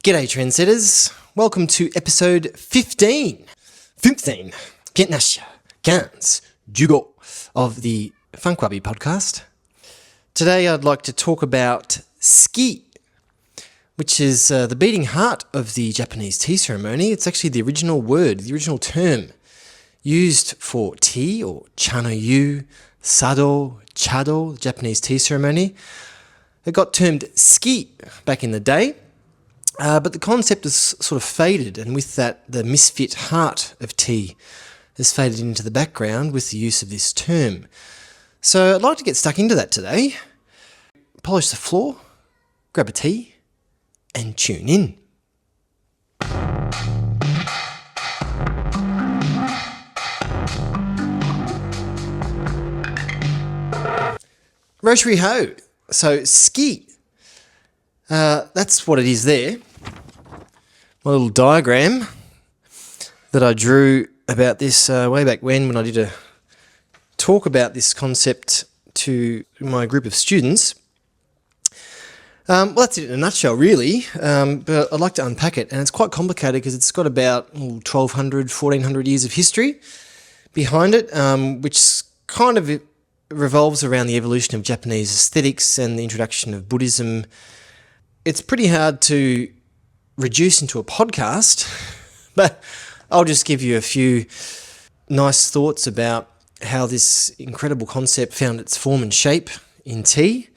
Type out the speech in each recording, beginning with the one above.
G'day trendsetters, welcome to episode 15, Jugo of the Wabi podcast. Today I'd like to talk about suki, which is the beating heart of the Japanese tea ceremony. It's actually the original word, the original term used for tea, or chanoyu, sado, chado, the Japanese tea ceremony. It got termed suki back in the day. But the concept has sort of faded, and with that, the misfit heart of tea has faded into the background with the use of this term. So I'd like to get stuck into that today. Polish the floor, grab a tea, and tune in. Rosary ho. So suki. That's what it is there. My little diagram that I drew about this way back when I did a talk about this concept to my group of students. Well, that's it in a nutshell, really, but I'd like to unpack it, and it's quite complicated because it's got about 1,200, 1,400 years of history behind it, which kind of revolves around the evolution of Japanese aesthetics and the introduction of Buddhism. It's pretty hard to reduce into a podcast, but I'll just give you a few nice thoughts about how this incredible concept found its form and shape in tea.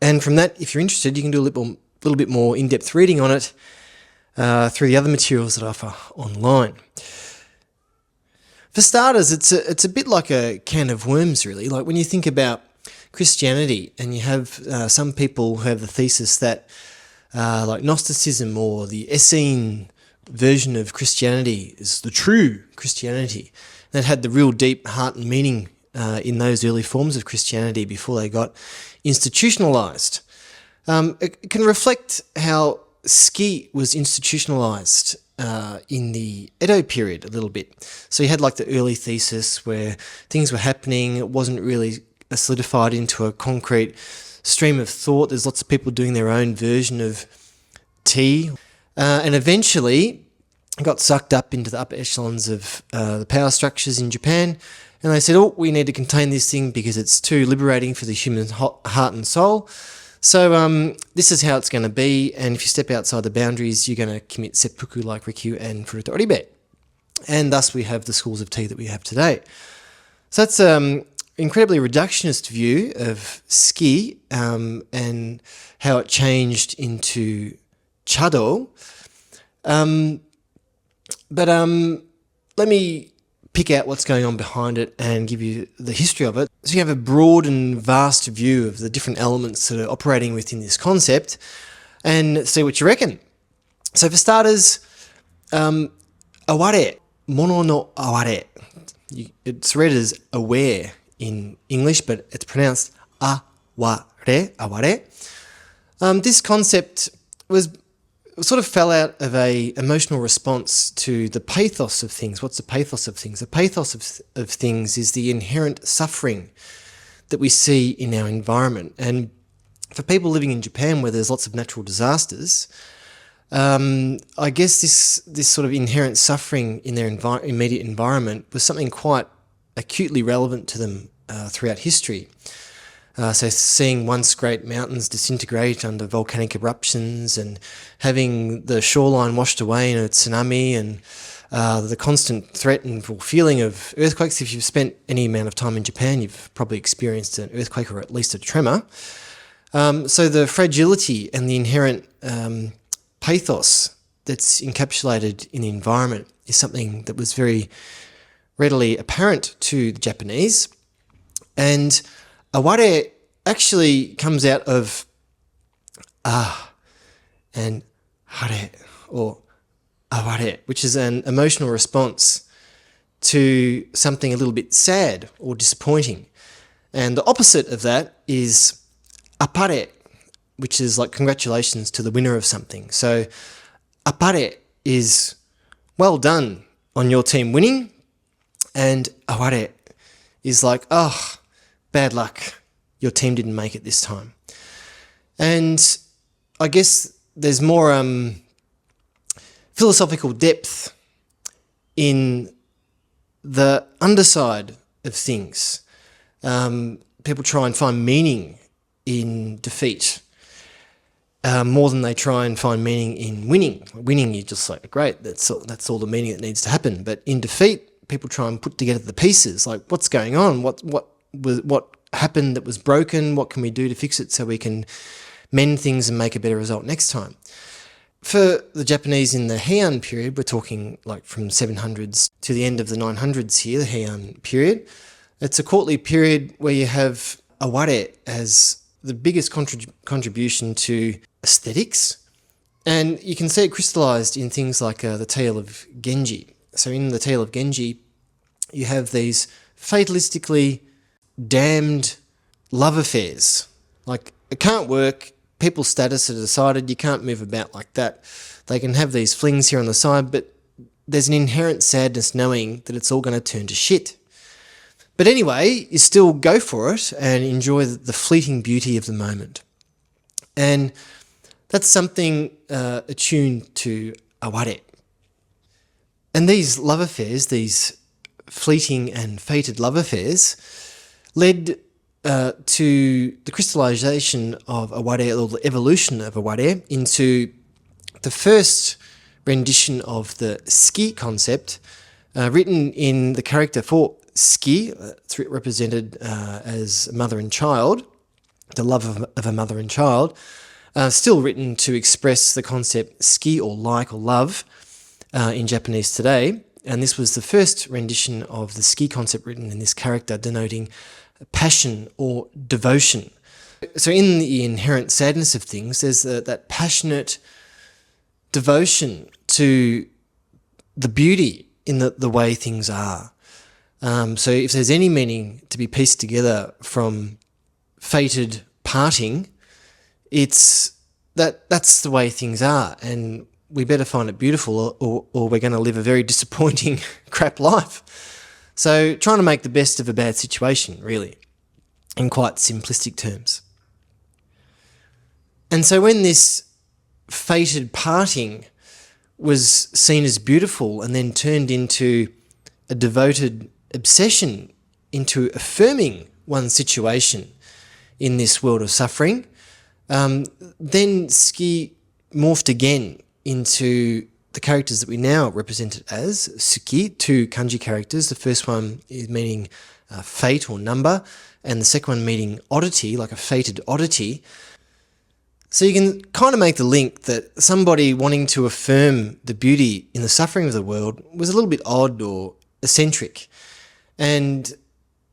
And from that, if you're interested, you can do a little bit more in-depth reading on it through the other materials that I offer online. For starters, it's a bit like a can of worms, really. Like when you think about Christianity, and you have some people who have the thesis that like Gnosticism or the Essene version of Christianity is the true Christianity, that had the real deep heart and meaning in those early forms of Christianity before they got institutionalized. It can reflect how suki was institutionalized in the Edo period a little bit. So you had like the early thesis where things were happening, it wasn't really solidified into a concrete stream of thought. There's lots of people doing their own version of tea, and eventually got sucked up into the upper echelons of the power structures in Japan, and they said, we need to contain this thing because it's too liberating for the human heart and soul. So this is how it's going to be, and if you step outside the boundaries, you're going to commit seppuku like Rikyu and Furuto Oribe. And thus we have the schools of tea that we have today. So that's incredibly reductionist view of suki and how it changed into chado. But let me pick out what's going on behind it and give you the history of it. So you have a broad and vast view of the different elements that are operating within this concept and see what you reckon. So for starters, aware, mono no aware. It's read as aware in English, but it's pronounced aware. This concept sort of fell out of a emotional response to the pathos of things. What's the pathos of things? The pathos of things is the inherent suffering that we see in our environment. And for people living in Japan where there's lots of natural disasters, I guess this sort of inherent suffering in their immediate environment was something quite acutely relevant to them throughout history. So seeing once great mountains disintegrate under volcanic eruptions and having the shoreline washed away in a tsunami and the constant threat and feeling of earthquakes. If you've spent any amount of time in Japan, you've probably experienced an earthquake or at least a tremor. So the fragility and the inherent pathos that's encapsulated in the environment is something that was very readily apparent to the Japanese. And aware actually comes out of and hare, or aware, which is an emotional response to something a little bit sad or disappointing. And the opposite of that is appare, which is like congratulations to the winner of something. So appare is well done on your team winning, and aware is like, bad luck, your team didn't make it this time. And I guess there's more philosophical depth in the underside of things. People try and find meaning in defeat more than they try and find meaning in winning. Winning, you're just like, great, that's all the meaning that needs to happen. But in defeat, people try and put together the pieces, like what's going on, what happened that was broken, what can we do to fix it so we can mend things and make a better result next time. For the Japanese in the Heian period, we're talking like from 700s to the end of the 900s here, the Heian period. It's a courtly period where you have aware as the biggest contribution to aesthetics. And you can see it crystallized in things like the tale of Genji. So in the tale of Genji, you have these fatalistically damned love affairs. Like, it can't work. People's status are decided. You can't move about like that. They can have these flings here on the side, but there's an inherent sadness knowing that it's all going to turn to shit. But anyway, you still go for it and enjoy the fleeting beauty of the moment. And that's something attuned to aware. And these love affairs, these fleeting and fated love affairs, led to the crystallization of aware, or the evolution of aware, into the first rendition of the suki concept, written in the character for suki, represented as mother and child, the love of a mother and child, still written to express the concept suki, or like or love, in Japanese today. And this was the first rendition of the suki concept written in this character, denoting passion or devotion. So in the inherent sadness of things, there's that passionate devotion to the beauty in the way things are. So if there's any meaning to be pieced together from fated parting, it's that's the way things are, and we better find it beautiful, or we're going to live a very disappointing crap life. So trying to make the best of a bad situation, really, in quite simplistic terms. And so when this fated parting was seen as beautiful and then turned into a devoted obsession into affirming one's situation in this world of suffering, then suki morphed again into the characters that we now represent it as, suki, two kanji characters. The first one is meaning fate or number, and the second one meaning oddity, like a fated oddity. So you can kind of make the link that somebody wanting to affirm the beauty in the suffering of the world was a little bit odd or eccentric. And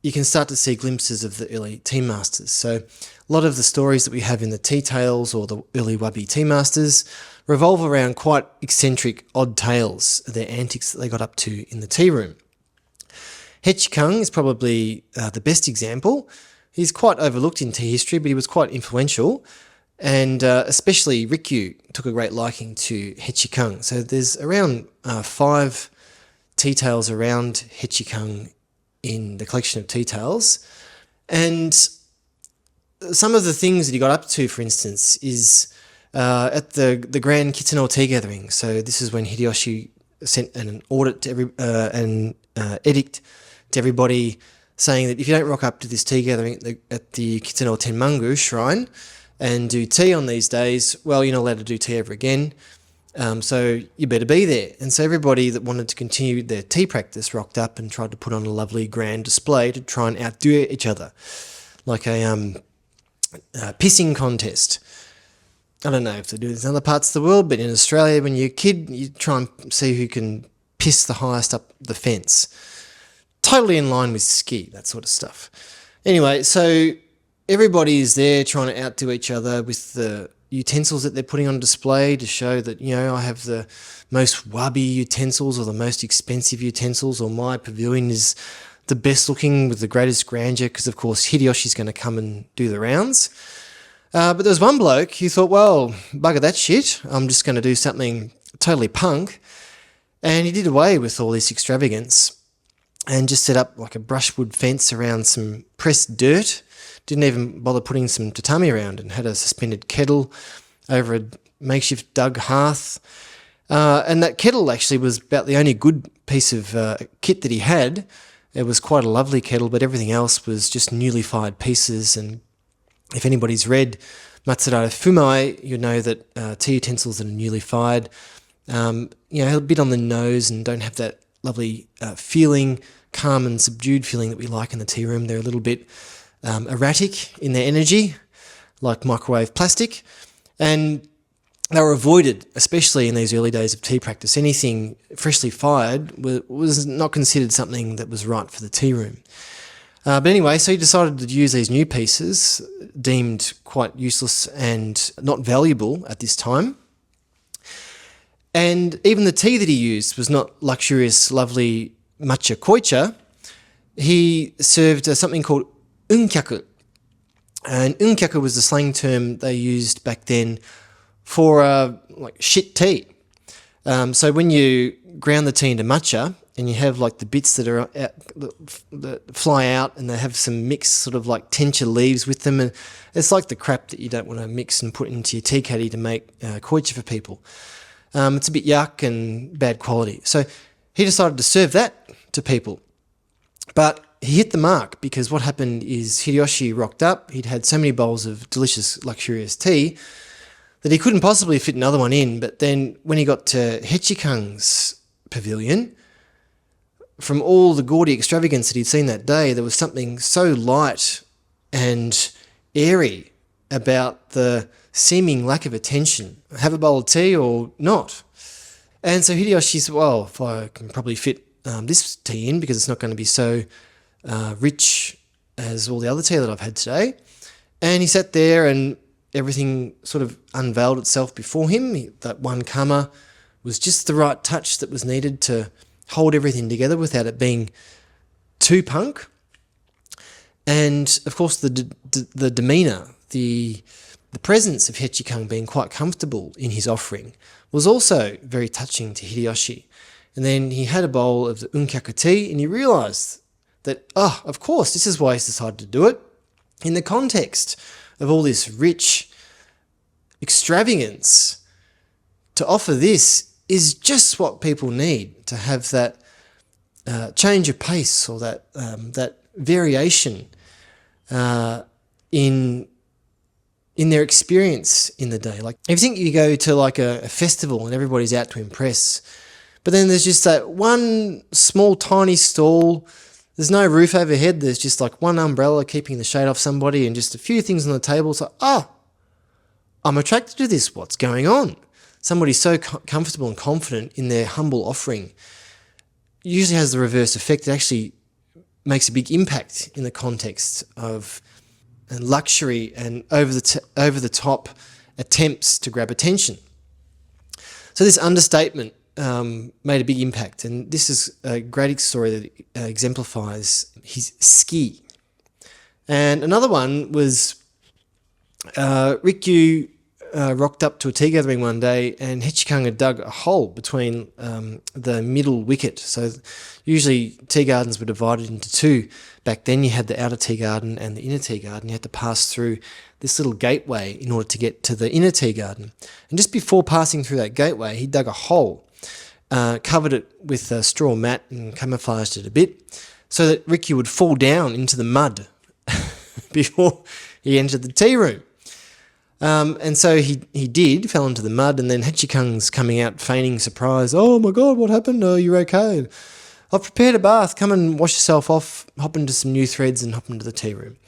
you can start to see glimpses of the early tea masters. So a lot of the stories that we have in the tea tales or the early Wabi tea masters revolve around quite eccentric, odd tales, their antics that they got up to in the tea room. Hechikang is probably the best example. He's quite overlooked in tea history, but he was quite influential. And especially Rikyu took a great liking to Hechikang. So there's around 5 tea tales around Hechikang in the collection of tea tales. And some of the things that he got up to, for instance, is at the Grand Kitano Tea Gathering. So this is when Hideyoshi sent an audit to an edict to everybody saying that if you don't rock up to this tea gathering at the Kitano Tenmangu shrine and do tea on these days, well, you're not allowed to do tea ever again. So you better be there. And so everybody that wanted to continue their tea practice rocked up and tried to put on a lovely grand display to try and outdo each other, like a pissing contest. I don't know if they do this in other parts of the world, but in Australia, when you're a kid, you try and see who can piss the highest up the fence. Totally in line with ski, that sort of stuff. Anyway, so everybody is there trying to outdo each other with the utensils that they're putting on display to show that, you know, I have the most wabi utensils or the most expensive utensils, or my pavilion is the best looking with the greatest grandeur, because of course Hideyoshi's going to come and do the rounds. But there was one bloke who thought, well, bugger that shit, I'm just going to do something totally punk. And he did away with all this extravagance and just set up like a brushwood fence around some pressed dirt. Didn't even bother putting some tatami around, and had a suspended kettle over a makeshift dug hearth. And that kettle actually was about the only good piece of kit that he had. It was quite a lovely kettle, but everything else was just newly fired pieces. And if anybody's read Matsudaira Fumai, you know that tea utensils that are newly fired, a bit on the nose and don't have that lovely feeling, calm and subdued feeling that we like in the tea room. They're a little bit erratic in their energy, like microwave plastic. And they were avoided, especially in these early days of tea practice. Anything freshly fired was not considered something that was right for the tea room. But anyway, so he decided to use these new pieces, deemed quite useless and not valuable at this time. And even the tea that he used was not luxurious, lovely matcha koicha. He served something called unkyaku. And unkyaku was the slang term they used back then for like shit tea. So when you ground the tea into matcha and you have like the bits that are that fly out and they have some mixed sort of like tencha leaves with them, and it's like the crap that you don't want to mix and put into your tea caddy to make koicha for people. It's a bit yuck and bad quality. So he decided to serve that to people. But he hit the mark because what happened is Hideyoshi rocked up. He'd had so many bowls of delicious, luxurious tea that he couldn't possibly fit another one in. But then when he got to Hechikang's pavilion, from all the gaudy extravagance that he'd seen that day, there was something so light and airy about the seeming lack of attention. Have a bowl of tea or not? And so Hideyoshi said, well, if I can probably fit this tea in because it's not going to be so rich as all the other tea that I've had today. And he sat there and everything sort of unveiled itself before him. That one kama was just the right touch that was needed to hold everything together without it being too punk. And of course the demeanour, the presence of Hechikang being quite comfortable in his offering was also very touching to Hideyoshi. And then he had a bowl of the unkyaku tea and he realised that, of course, this is why he's decided to do it. In the context of all this rich extravagance, to offer this is just what people need to have that change of pace or that variation in their experience in the day. Like if you think you go to like a festival and everybody's out to impress, but then there's just that one small tiny stall, there's no roof overhead, there's just like one umbrella keeping the shade off somebody and just a few things on the table. So, I'm attracted to this, what's going on? Somebody's so comfortable and confident in their humble offering usually has the reverse effect. It actually makes a big impact in the context of luxury and over the top attempts to grab attention. So this understatement made a big impact, and this is a great story that exemplifies his ski. And another one was Rikyu rocked up to a tea gathering one day and Hechikang had dug a hole between the middle wicket. So usually tea gardens were divided into two. Back then you had the outer tea garden and the inner tea garden. You had to pass through this little gateway in order to get to the inner tea garden. And just before passing through that gateway, he dug a hole, covered it with a straw mat and camouflaged it a bit so that Rikyu would fall down into the mud before he entered the tea room. And so he fell into the mud, and then Hechikang's coming out feigning surprise. Oh my God, what happened? Oh, you're okay. I've prepared a bath. Come and wash yourself off, hop into some new threads and hop into the tea room.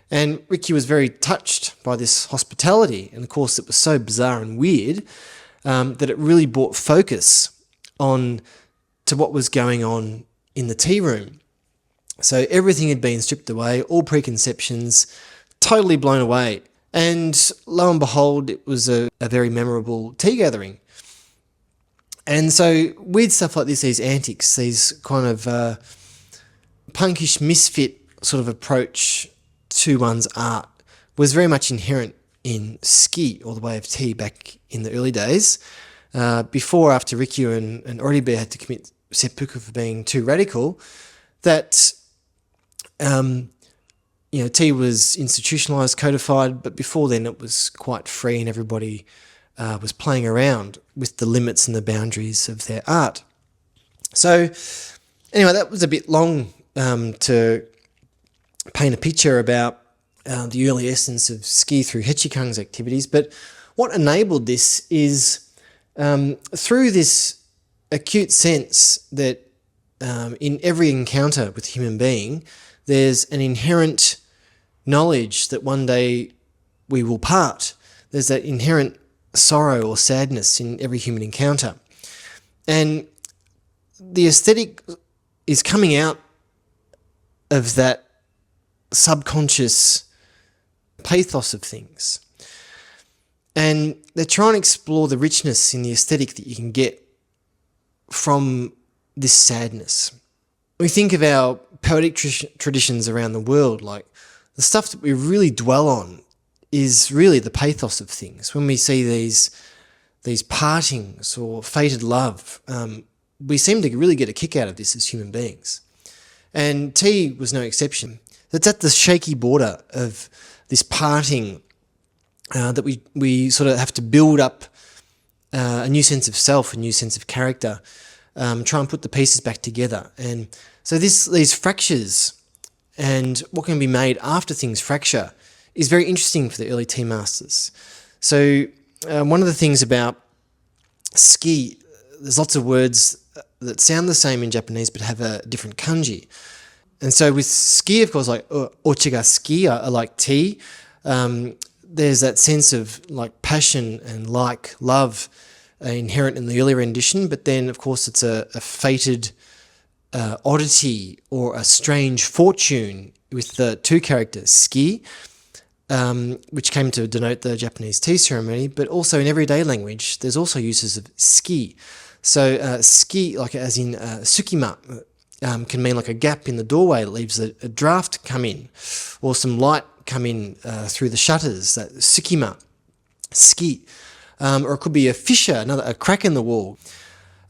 And Rikyu was very touched by this hospitality. And of course it was so bizarre and weird that it really brought focus on to what was going on in the tea room. So everything had been stripped away, all preconceptions, totally blown away. And lo and behold, it was a very memorable tea gathering. And so weird stuff like this, these antics, these kind of punkish misfit sort of approach to one's art was very much inherent in ski, or the way of tea, back in the early days. Before, after Rikyu and Oribe had to commit seppuku for being too radical, that tea was institutionalized, codified, but before then it was quite free and everybody was playing around with the limits and the boundaries of their art. So anyway, that was a bit long to paint a picture about the early essence of ski through Hechikang's activities. But what enabled this is through this acute sense that in every encounter with a human being, there's an inherent knowledge that one day we will part. There's that inherent sorrow or sadness in every human encounter. And the aesthetic is coming out of that subconscious pathos of things. And they're trying to explore the richness in the aesthetic that you can get from this sadness. We think of our poetic traditions around the world, like the stuff that we really dwell on is really the pathos of things. When we see these partings or fated love, we seem to really get a kick out of this as human beings. And tea was no exception. It's at the shaky border of this parting that we sort of have to build up a new sense of self, a new sense of character, try and put the pieces back together. And so these fractures and what can be made after things fracture is very interesting for the early tea masters. So one of the things about ski, there's lots of words that sound the same in Japanese but have a different kanji. And so with ski, of course, like ochiga ski, I like tea. There's that sense of like passion and like love inherent in the earlier rendition, but then of course it's a fated oddity or a strange fortune with the two characters, ski, which came to denote the Japanese tea ceremony, but also in everyday language, there's also uses of ski. So ski, like as in sukima, can mean like a gap in the doorway that leaves a draft come in, or some light come in through the shutters, that sukima, ski. Or it could be a fissure, a crack in the wall.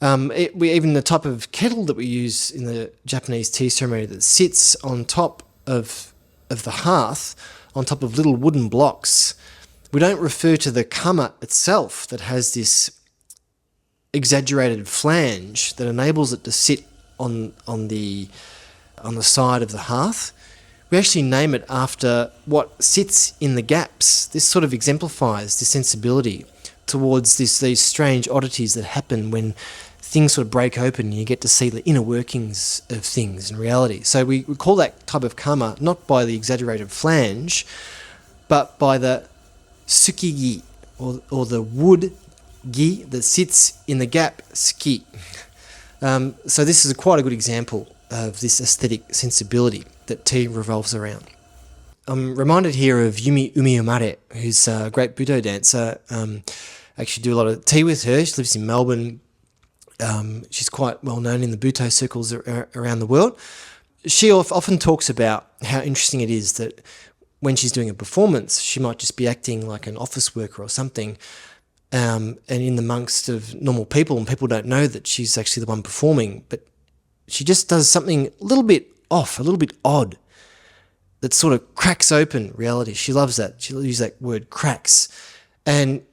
Even the type of kettle that we use in the Japanese tea ceremony that sits on top of the hearth, on top of little wooden blocks, we don't refer to the kama itself that has this exaggerated flange that enables it to sit on the side of the hearth. We actually name it after what sits in the gaps. This sort of exemplifies the sensibility towards these strange oddities that happen when things sort of break open and you get to see the inner workings of things in reality. So we call that type of karma not by the exaggerated flange, but by the suki-gi, or the wood gi that sits in the gap, ski. So this is quite a good example of this aesthetic sensibility that tea revolves around. I'm reminded here of Yumi Umiumare, who's a great Buto dancer. Actually do a lot of tea with her. She lives in Melbourne. She's quite well known in the Buto circles around the world. She often talks about how interesting it is that when she's doing a performance, she might just be acting like an office worker or something, and in the amongst of normal people, and people don't know that she's actually the one performing, but she just does something a little bit off, a little bit odd, that sort of cracks open reality. She loves that. She'll use that word, cracks. And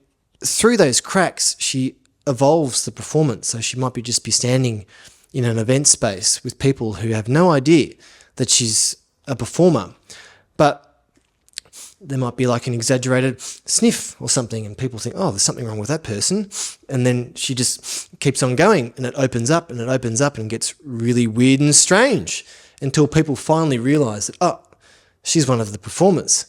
through those cracks, she evolves the performance. So she might just be standing in an event space with people who have no idea that she's a performer. But there might be like an exaggerated sniff or something, and people think, oh, there's something wrong with that person. And then she just keeps on going, and it opens up and it opens up and gets really weird and strange until people finally realise that, oh, she's one of the performers.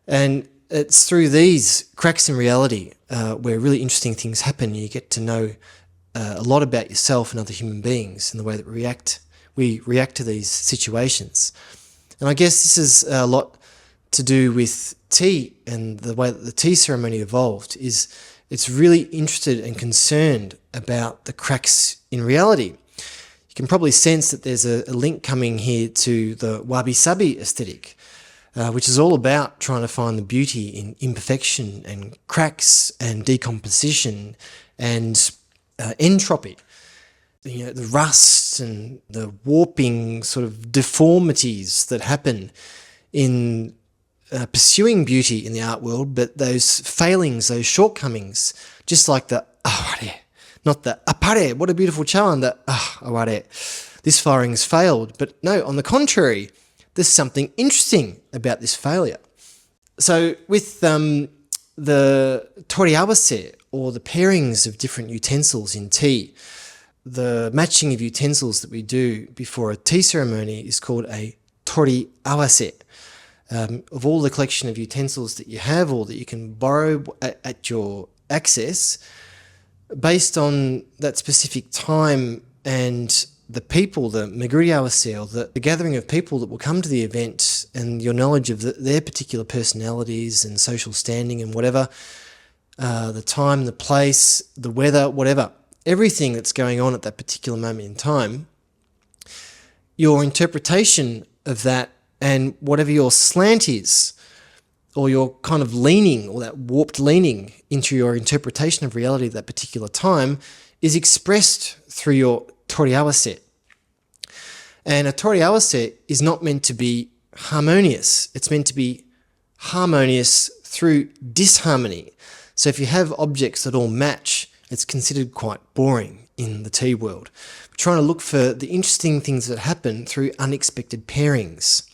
And it's through these cracks in reality where really interesting things happen. You get to know a lot about yourself and other human beings and the way that we react to these situations. And I guess this is a lot to do with tea and the way that the tea ceremony evolved. Is it's really interested and concerned about the cracks in reality. You can probably sense that there's a link coming here to the wabi-sabi aesthetic, which is all about trying to find the beauty in imperfection and cracks and decomposition and entropy. You know, the rust and the warping sort of deformities that happen in pursuing beauty in the art world, but those failings, those shortcomings just like the aware, not the apare, what a beautiful chawan, the aware. This firing's failed. But no, on the contrary, there's something interesting about this failure. So with the toriawase, or the pairings of different utensils in tea, the matching of utensils that we do before a tea ceremony is called a toriawase. Of all the collection of utensils that you have or that you can borrow at your access, based on that specific time and the people, the meguriawase, or the gathering of people that will come to the event, and your knowledge of their particular personalities and social standing and whatever, the time, the place, the weather, whatever, everything that's going on at that particular moment in time, your interpretation of that and whatever your slant is, or your kind of leaning, or that warped leaning into your interpretation of reality at that particular time, is expressed through your toriawase. And a toriawase is not meant to be harmonious. It's meant to be harmonious through disharmony. So if you have objects that all match, it's considered quite boring in the tea world. We're trying to look for the interesting things that happen through unexpected pairings.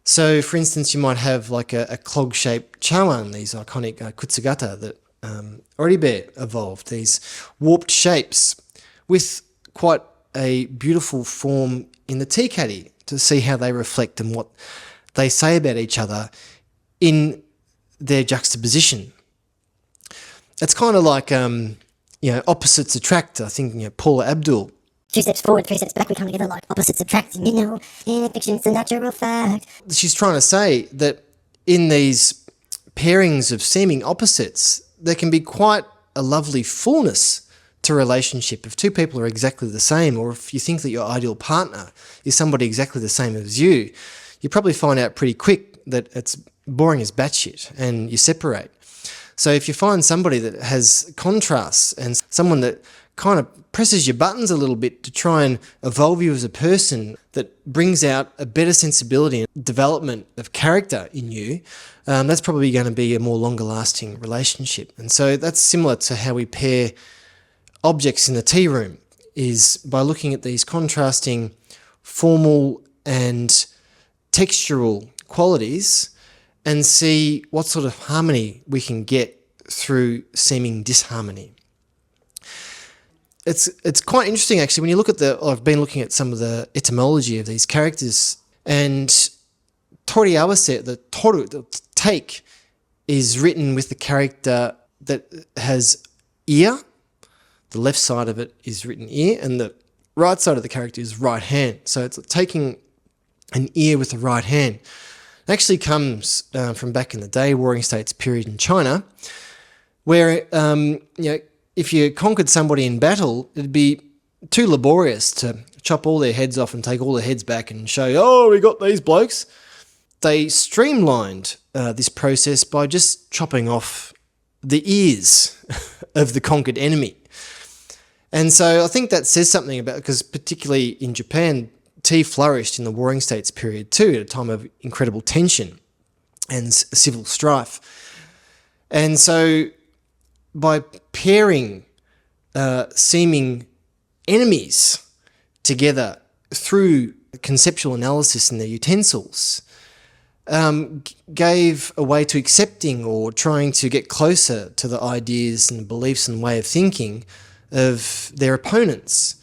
So, for instance, you might have like a clog-shaped chawan, these iconic kutsugata that Oribe evolved, these warped shapes with quite a beautiful form in the tea caddy to see how they reflect and what they say about each other in their juxtaposition. It's kind of like, opposites attract. I think, Paula Abdul. 2 steps forward, 3 steps back, we come together like opposites attract. In fiction, it's a natural fact. She's trying to say that in these pairings of seeming opposites, there can be quite a lovely fullness to a relationship. If two people are exactly the same, or if you think that your ideal partner is somebody exactly the same as you probably find out pretty quick that it's boring as batshit and you separate. So if you find somebody that has contrasts and someone that kind of presses your buttons a little bit to try and evolve you as a person, that brings out a better sensibility and development of character in you, that's probably going to be a more longer lasting relationship. And so that's similar to how we pair objects in the tea room, is by looking at these contrasting formal and textural qualities and see what sort of harmony we can get through seeming disharmony. It's quite interesting, actually, when you look at I've been looking at some of the etymology of these characters, and toriawase, the toru, the take, is written with the character that has ear. The left side of it is written ear, and the right side of the character is right hand. So it's taking an ear with the right hand. It actually comes from back in the day, Warring States period in China, where if you conquered somebody in battle, it'd be too laborious to chop all their heads off and take all their heads back and show, oh, we got these blokes. They streamlined this process by just chopping off the ears of the conquered enemy. And so I think that says something about, because particularly in Japan, tea flourished in the Warring States period too, at a time of incredible tension and civil strife. And so by pairing seeming enemies together through conceptual analysis in their utensils, gave a way to accepting or trying to get closer to the ideas and beliefs and way of thinking of their opponents.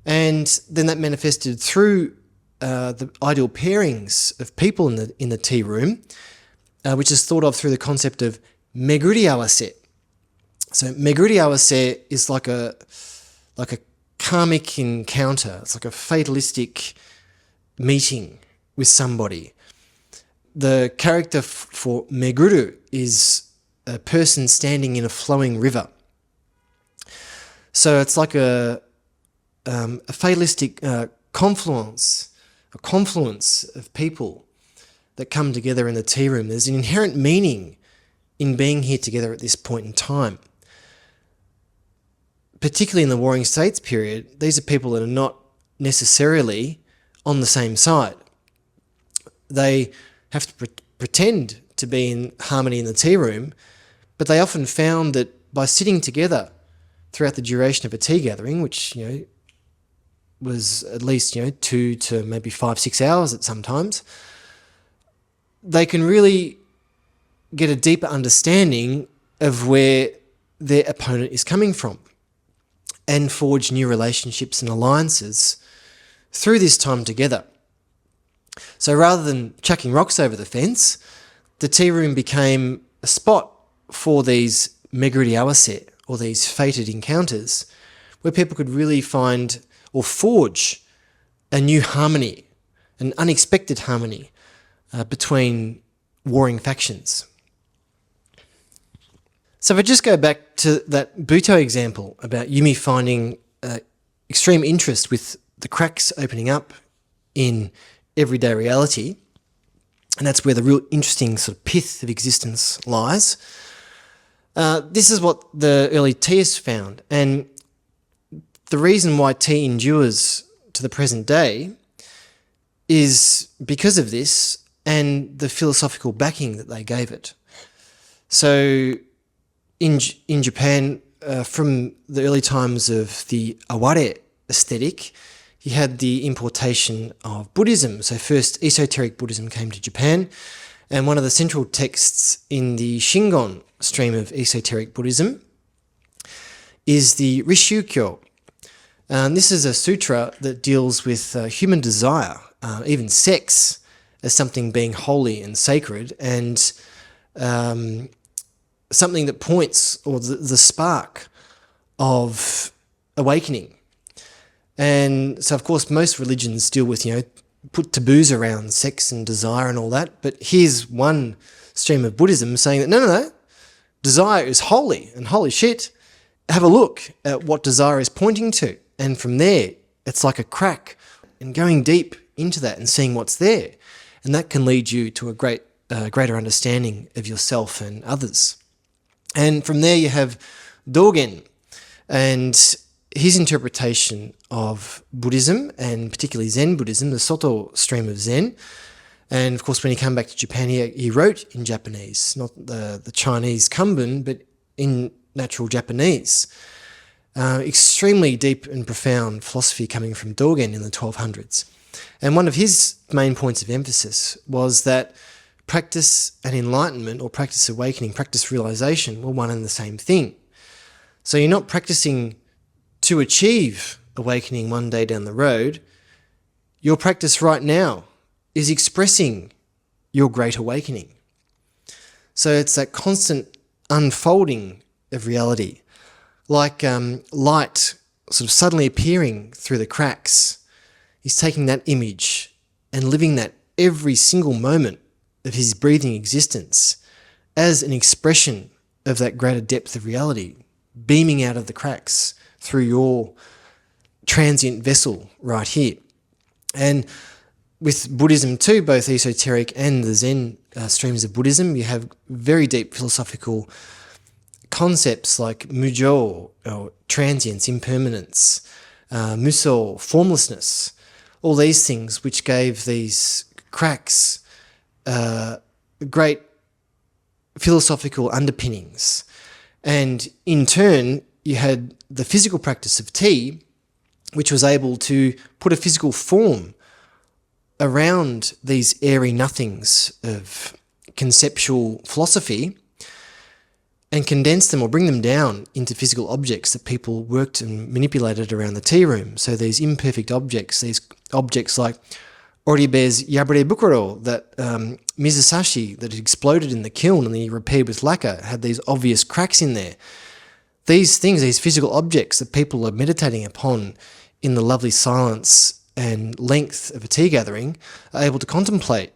And then that manifested through the ideal pairings of people in the tea room, which is thought of through the concept of meguriawase. So meguriawase is like a karmic encounter. It's like a fatalistic meeting with somebody. The character for meguru is a person standing in a flowing river. So it's like a fatalistic confluence of people that come together in the tea room. There's an inherent meaning in being here together at this point in time. Particularly in the Warring States period, these are people that are not necessarily on the same side. They have to pretend to be in harmony in the tea room, but they often found that by sitting together throughout the duration of a tea gathering, which was at least 2 to maybe 5-6 hours at some times, they can really get a deeper understanding of where their opponent is coming from and forge new relationships and alliances through this time together. So rather than chucking rocks over the fence, the tea room became a spot for these meguriri awase, or these fated encounters, where people could really find or forge a new harmony, an unexpected harmony between warring factions. So if I just go back to that Buto example about Yumi finding extreme interest with the cracks opening up in everyday reality, and that's where the real interesting sort of pith of existence lies. This is what the early teists found, and the reason why tea endures to the present day is because of this and the philosophical backing that they gave it. So in Japan, from the early times of the aware aesthetic, you had the importation of Buddhism. So first esoteric Buddhism came to Japan, and one of the central texts in the Shingon stream of esoteric Buddhism is the Rishukyo. This is a sutra that deals with human desire, even sex, as something being holy and sacred, and something that points, or the spark of awakening. And so, of course, most religions deal with, put taboos around sex and desire and all that. But here's one stream of Buddhism saying that, no, desire is holy, and holy shit, have a look at what desire is pointing to. And from there, it's like a crack, and going deep into that and seeing what's there. And that can lead you to a greater understanding of yourself and others. And from there you have Dogen and his interpretation of Buddhism, and particularly Zen Buddhism, the Soto stream of Zen. And of course, when he came back to Japan, he wrote in Japanese, not the Chinese Kanbun, but in natural Japanese. Extremely deep and profound philosophy coming from Dogen in the 1200s. And one of his main points of emphasis was that practice and enlightenment, or practice awakening, practice realization, were one and the same thing. So you're not practicing to achieve awakening one day down the road. Your practice right now is expressing your great awakening. So it's that constant unfolding of reality, like light sort of suddenly appearing through the cracks. He's taking that image and living that every single moment of his breathing existence as an expression of that greater depth of reality, beaming out of the cracks through your transient vessel right here. And with Buddhism too, both esoteric and the Zen streams of Buddhism, you have very deep philosophical concepts like mujo, or transience, impermanence, muso, formlessness, all these things which gave these cracks great philosophical underpinnings. And in turn, you had the physical practice of tea, which was able to put a physical form around these airy nothings of conceptual philosophy and condense them or bring them down into physical objects that people worked and manipulated around the tea room. So these imperfect objects, these objects like Oribe's Yabure Bukuro, that Mizusashi that had exploded in the kiln and he repaired with lacquer, had these obvious cracks in there. These things, these physical objects that people are meditating upon in the lovely silence and length of a tea gathering, are able to contemplate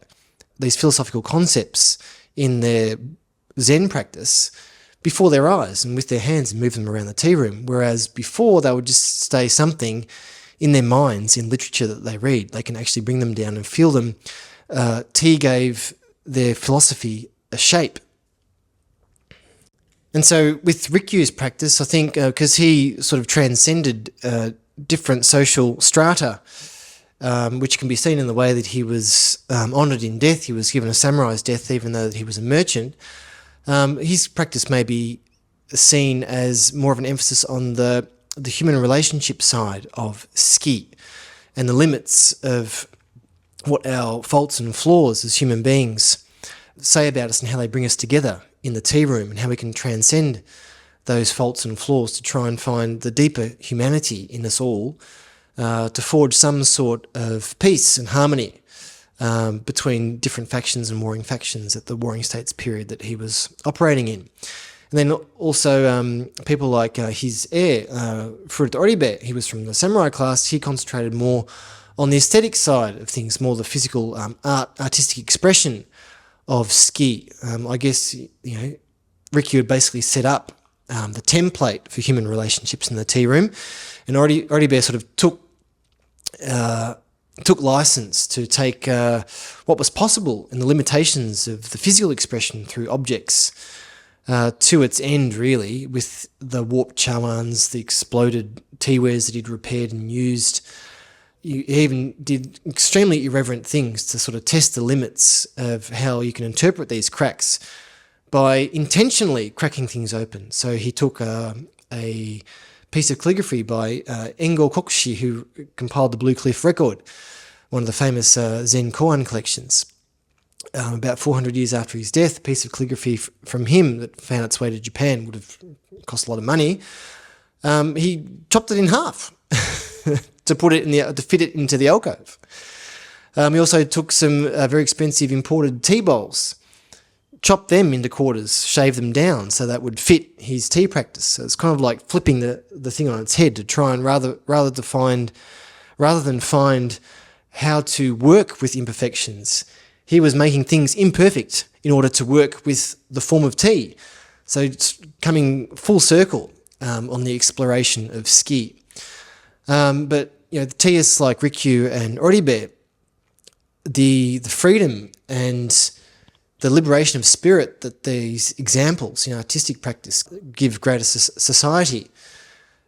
these philosophical concepts in their Zen practice before their eyes and with their hands and move them around the tea room. Whereas before they would just stay something in their minds, in literature that they read. They can actually bring them down and feel them. Tea gave their philosophy a shape. And so with Rikyu's practice, I think, because he sort of transcended different social strata, which can be seen in the way that he was honoured in death. He was given a samurai's death even though he was a merchant. His practice maybe seen as more of an emphasis on the human relationship side of ski and the limits of what our faults and flaws as human beings say about us and how they bring us together in the tea room, and how we can transcend those faults and flaws to try and find the deeper humanity in us all, to forge some sort of peace and harmony between different factions and warring factions at the Warring States period that he was operating in. And then also people like his heir, Furuta Oribe, he was from the samurai class. He concentrated more on the aesthetic side of things, more the physical artistic expression of ski. I guess, Rikyu had basically set up the template for human relationships in the tea room, and Oribe sort of took license to take what was possible and the limitations of the physical expression through objects to its end, really, with the warped chawans, the exploded teawares that he'd repaired and used. He even did extremely irreverent things to sort of test the limits of how you can interpret these cracks by intentionally cracking things open. So he took a piece of calligraphy by Engo Kokushi, who compiled the Blue Cliff Record, one of the famous Zen koan collections. About 400 years after his death, a piece of calligraphy from him that found its way to Japan would have cost a lot of money. He chopped it in half to put it to fit it into the alcove. He also took some very expensive imported tea bowls, chopped them into quarters, shaved them down so that would fit his tea practice. So it's kind of like flipping the thing on its head to try and rather than find how to work with imperfections, he was making things imperfect in order to work with the form of tea. So it's coming full circle on the exploration of ski. But the teists like Rikyu and Oribe, the freedom and the liberation of spirit that these examples in artistic practice give greater society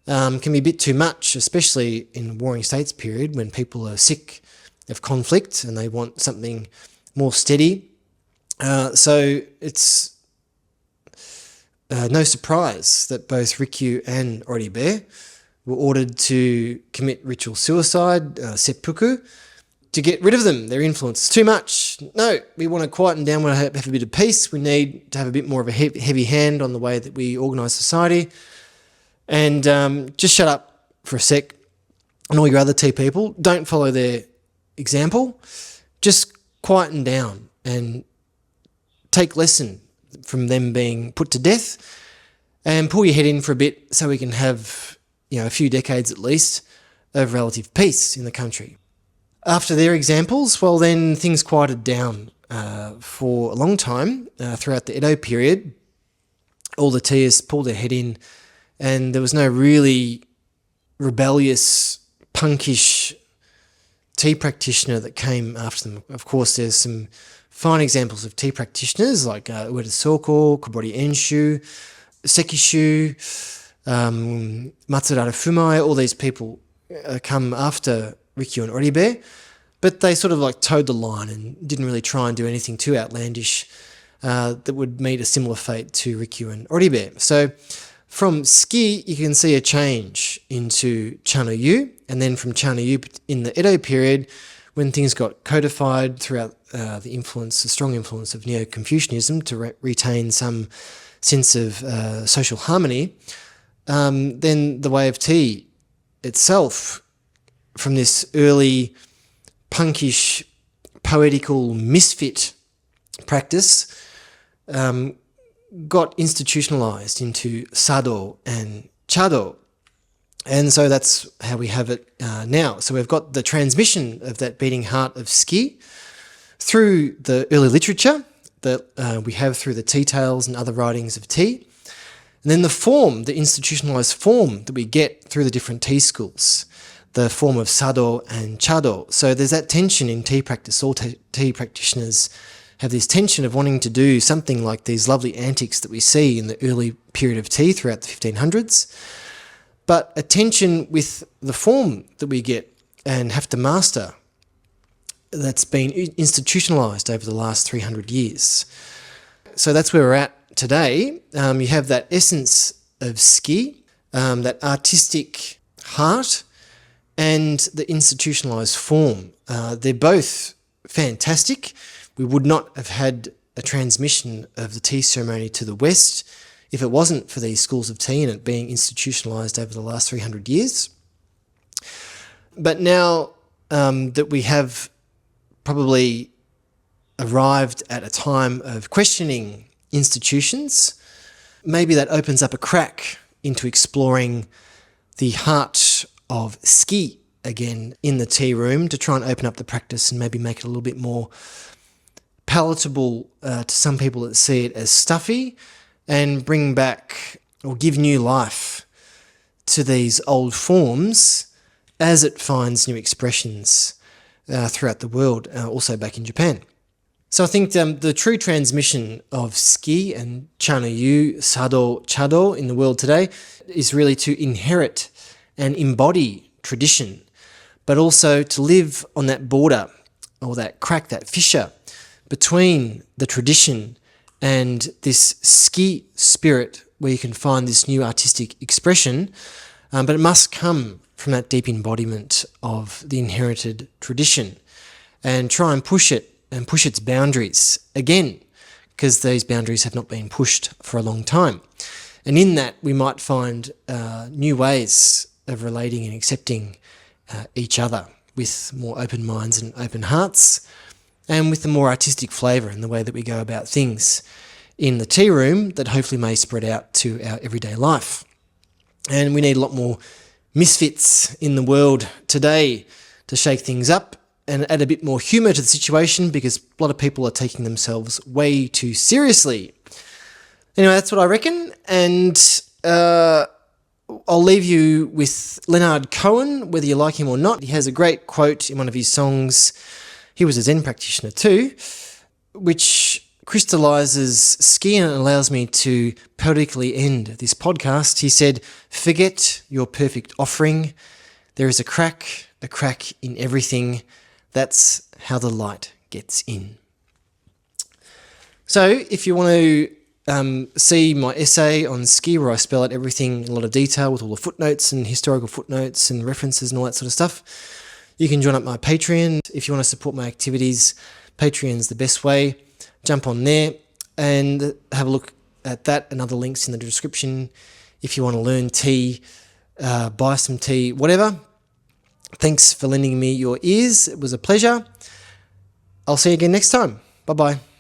can be a bit too much, especially in the Warring States period when people are sick of conflict and they want something more steady. So it's no surprise that both Rikyu and Oribe were ordered to commit ritual suicide, seppuku, to get rid of them, their influence. It's too much. No, we want to quieten down, we want to have a bit of peace. We need to have a bit more of a heavy hand on the way that we organise society. And just shut up for a sec. And all your other tea people, don't follow their example. Just quieten down and take lesson from them being put to death, and pull your head in for a bit so we can have a few decades at least of relative peace in the country. After their examples, well, then things quieted down for a long time throughout the Edo period. All the teists pulled their head in, and there was no really rebellious, punkish tea practitioner that came after them. Of course, there's some fine examples of tea practitioners like Ueda Soko, Kobori Enshu, Sekishu, Matsurara Fumai. All these people come after Rikyu and Oribe, but they sort of like towed the line and didn't really try and do anything too outlandish that would meet a similar fate to Rikyu and Oribe. So from ski, you can see a change into Chano-yu, and then from Chano-yu in the Edo period, when things got codified throughout the strong influence of Neo-Confucianism to retain some sense of social harmony, then the way of tea itself, from this early punkish, poetical misfit practice, got institutionalized into Sado and Chado. And so that's how we have it now. So we've got the transmission of that beating heart of ski through the early literature that we have through the tea tales and other writings of tea. And then the form, the institutionalized form that we get through the different tea schools, the form of Sado and Chado. So there's that tension in tea practice. All tea practitioners have this tension of wanting to do something like these lovely antics that we see in the early period of tea throughout the 1500s, but a tension with the form that we get and have to master that's been institutionalized over the last 300 years. So that's where we're at today, you have that essence of ski, that artistic heart, and the institutionalized form. They're both fantastic. We would not have had a transmission of the tea ceremony to the West if it wasn't for these schools of tea and it being institutionalized over the last 300 years. But now that we have probably arrived at a time of questioning institutions, maybe that opens up a crack into exploring the heart of ski again in the tea room to try and open up the practice and maybe make it a little bit more palatable to some people that see it as stuffy, and bring back or give new life to these old forms as it finds new expressions throughout the world, also back in Japan. So I think the true transmission of ski and chano-yu, sado, chado in the world today is really to inherit and embody tradition, but also to live on that border or that crack, that fissure between the tradition and this ski spirit where you can find this new artistic expression, but it must come from that deep embodiment of the inherited tradition and try and push it and push its boundaries again, because these boundaries have not been pushed for a long time. And in that, we might find new ways of relating and accepting each other with more open minds and open hearts, and with the more artistic flavour in the way that we go about things in the tea room that hopefully may spread out to our everyday life. And we need a lot more misfits in the world today to shake things up and add a bit more humour to the situation, because a lot of people are taking themselves way too seriously. Anyway, that's what I reckon, and I'll leave you with Leonard Cohen, whether you like him or not. He has a great quote in one of his songs. He was a Zen practitioner too, which crystallises ski and allows me to poetically end this podcast. He said, "Forget your perfect offering. There is a crack in everything. That's how the light gets in." So if you want to see my essay on ski, where I spell out everything in a lot of detail with all the footnotes and historical footnotes and references and all that sort of stuff, you can join up my Patreon. If you want to support my activities, Patreon's the best way. Jump on there and have a look at that and other links in the description. If you want to learn tea, buy some tea, whatever. Thanks for lending me your ears. It was a pleasure. I'll see you again next time. Bye-bye.